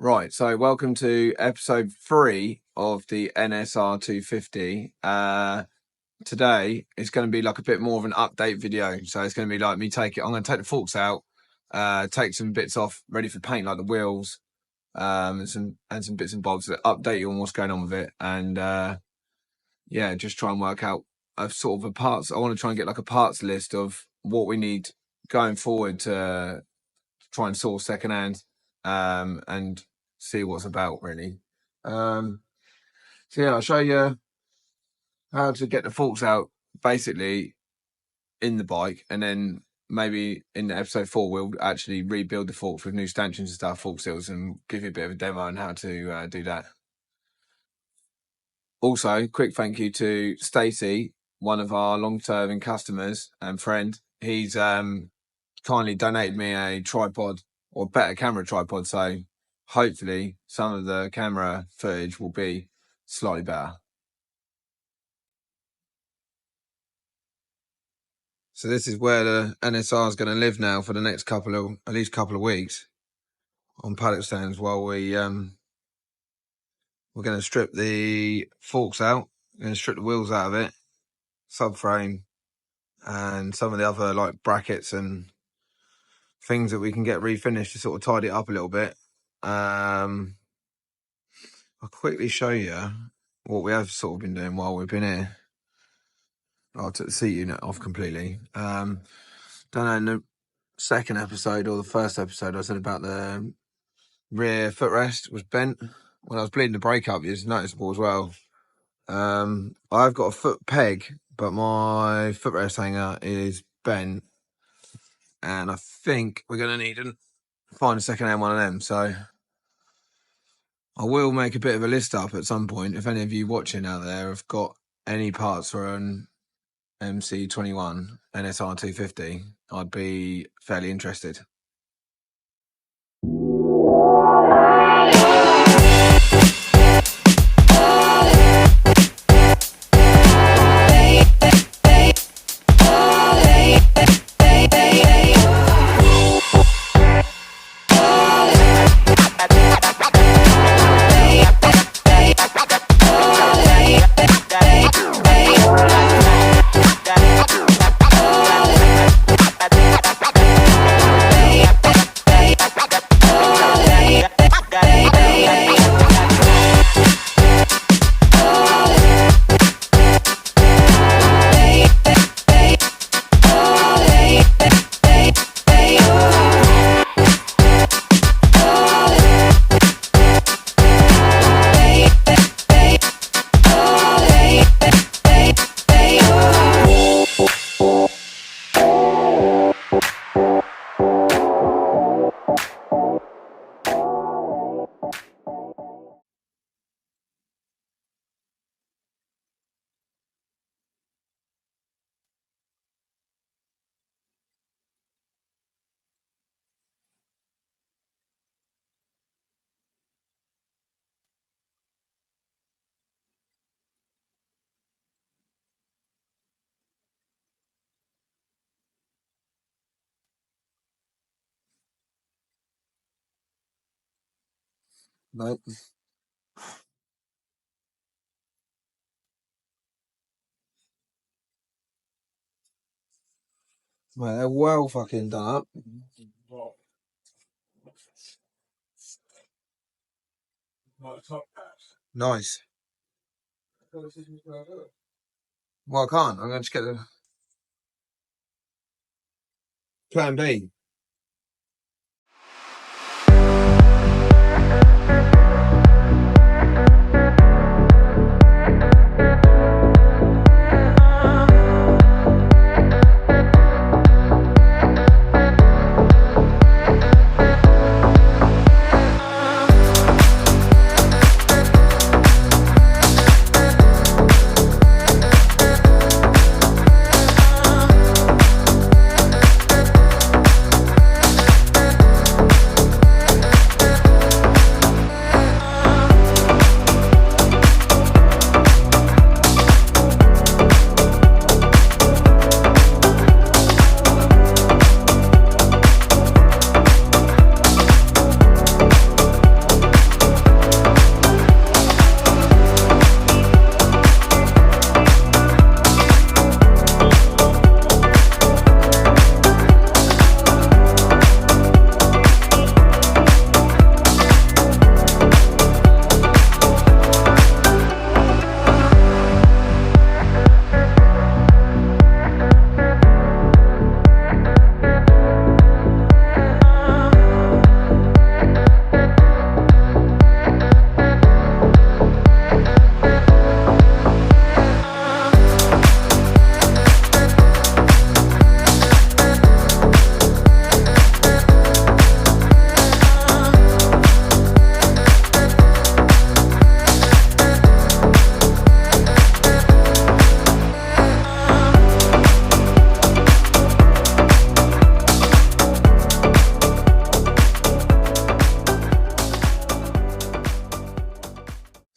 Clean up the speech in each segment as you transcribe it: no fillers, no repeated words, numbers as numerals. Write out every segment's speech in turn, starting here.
Right, so welcome to episode 3 of the NSR250. Today it's going to be like a bit more of an update video. So it's going to be like me I'm going to take the forks out, take some bits off, ready for paint, like the wheels, and some bits and bobs that update you on what's going on with it. And yeah, just try and work out a sort of a parts. I want to try and get like a parts list of what we need going forward to try and source secondhand, and see what's about really. So yeah, I'll show you how to get the forks out basically in the bike, and then maybe in the episode 4 we'll actually rebuild the forks with new stanchions and stuff, fork seals, and give you a bit of a demo on how to do that. Also, quick thank you to Stacey, one of our long-term customers and friend. He's kindly donated me a tripod, or better camera tripod, so hopefully some of the camera footage will be slightly better. So this is where the NSR is going to live now for the next at least couple of weeks, on paddock stands, while we're going to strip the forks out. We're going to strip the wheels out of it, subframe, and some of the other like brackets and things that we can get refinished to sort of tidy it up a little bit. I'll quickly show you what we have sort of been doing while we've been here. I took the seat unit off completely. Don't know, in the second episode or the first episode I said about the rear footrest was bent. When I was bleeding the brake up, it's noticeable as well. I've got a foot peg, but my footrest hanger is bent, and I think we're going to need to find a second-hand one of them. So I will make a bit of a list up at some point. If any of you watching out there have got any parts for an MC21 NSR250, I'd be fairly interested. Nope. Right, they're well fucking done up. Nice. Well, I can't. I'm going to just get the plan B.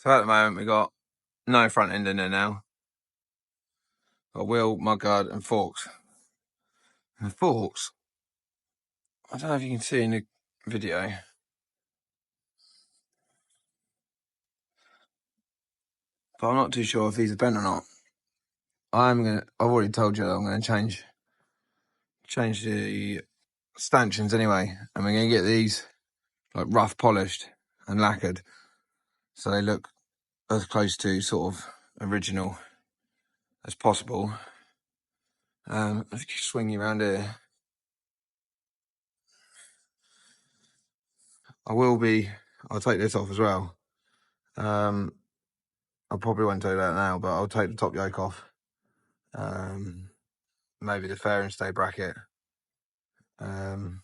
So at the moment we got no front end in there now. Got wheel, mudguard and forks. And the forks, I don't know if you can see in the video. But I'm not too sure if these are bent or not. I've already told you that I'm gonna change the stanchions anyway. And we're gonna get these like rough polished and lacquered. So they look as close to sort of original as possible. If you swing you around here, I'll take this off as well. I probably won't do that now, but I'll take the top yoke off. Maybe the fairing stay bracket. I'm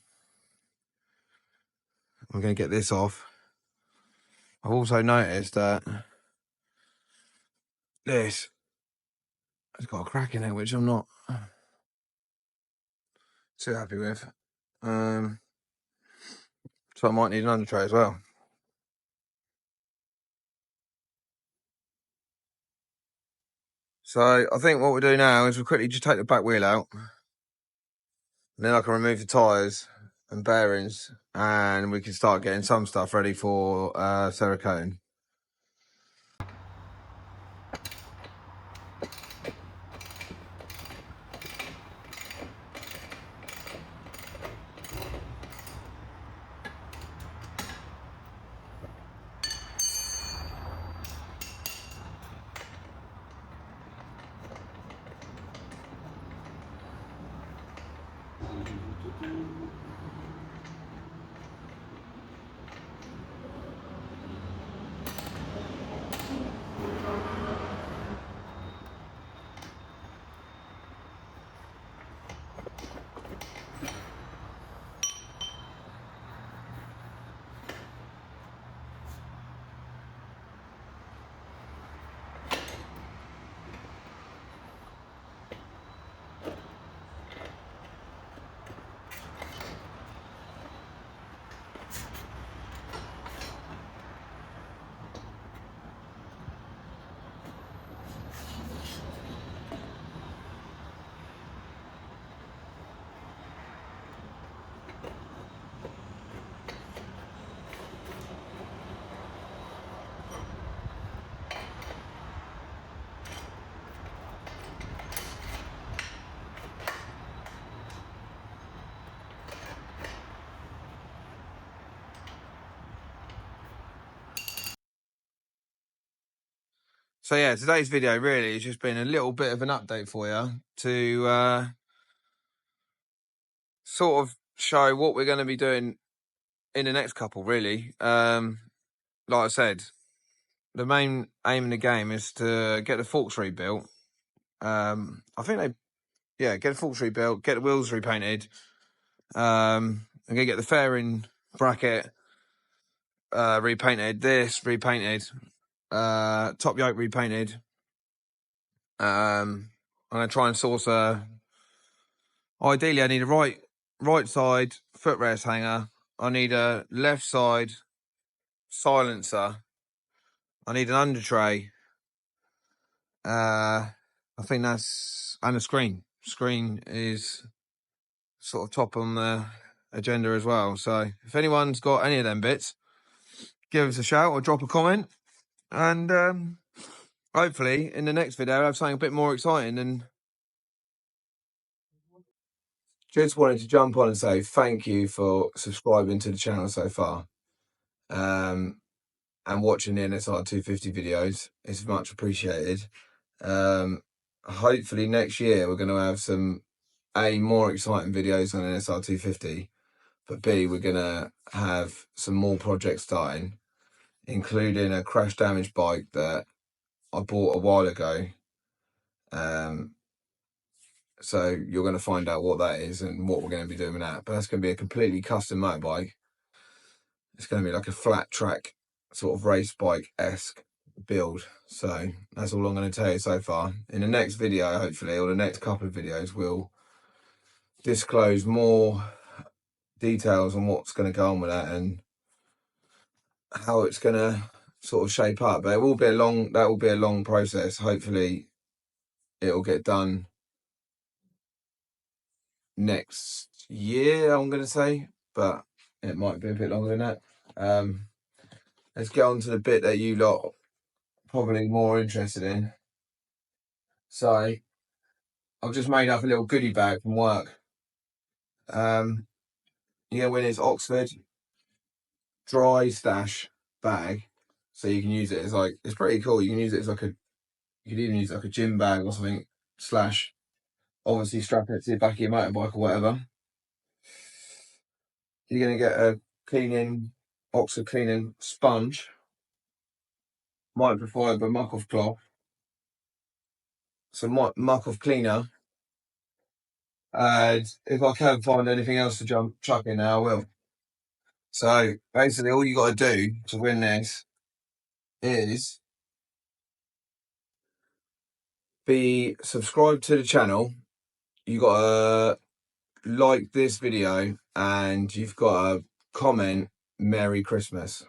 going to get this off. I've also noticed that this has got a crack in it, which I'm not too happy with. So I might need an under tray as well. So I think what we'll do now is we'll quickly just take the back wheel out. And then I can remove the tyres and bearings and we can start getting some stuff ready for Cerakoting. So yeah, today's video really has just been a little bit of an update for you to sort of show what we're going to be doing in the next couple, really. Like I said, the main aim in the game is to get the forks rebuilt. I think get the forks rebuilt, get the wheels repainted. I'm going to get the fairing bracket repainted, this repainted, top yoke repainted. I'm going to try and source ideally I need a right side footrest hanger. I need a left side silencer. I need an under tray. I think and a screen. Screen is sort of top on the agenda as well. So if anyone's got any of them bits, give us a shout or drop a comment. And hopefully in the next video I'll have something a bit more exciting. And just wanted to jump on and say thank you for subscribing to the channel so far. And watching the NSR250 videos. It's much appreciated. Hopefully next year we're going to have some more exciting videos on NSR250, but B, we're going to have some more projects starting, including a crash damage bike that I bought a while ago. So you're going to find out what that is and what we're going to be doing with that. But that's going to be a completely custom motorbike. It's going to be like a flat track sort of race bike-esque build. So that's all I'm going to tell you so far. In the next video, hopefully, or the next couple of videos, we'll disclose more details on what's going to go on with that and how it's going to sort of shape up. But it will be a long. That will be a long process. Hopefully, it'll get done next year. I'm going to say, but it might be a bit longer than that. Let's get on to the bit that you lot are probably more interested in. So I've just made up a little goodie bag from work. When it's Oxford dry stash bag, so you can use it as like, it's pretty cool. You can use it as like you could even use it like a gym bag or something. Slash, obviously strap it to the back of your motorbike or whatever. You're gonna get a Oxford cleaning sponge, microfiber muck off cloth, some muck off cleaner, and if I can find anything else to chuck in there, I will. So basically, all you got to do to win this is be subscribed to the channel. You got to like this video and you've got to comment Merry Christmas.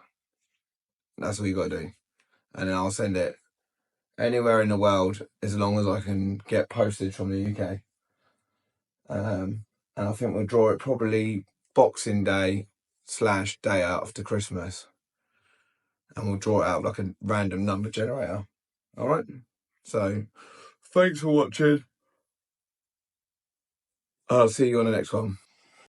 That's all you got to do, and then I'll send it anywhere in the world as long as I can get postage from the UK. And I think we'll draw it probably Boxing Day / day after Christmas, and we'll draw it out like a random number generator. All right. So thanks for watching. I'll see you on the next one.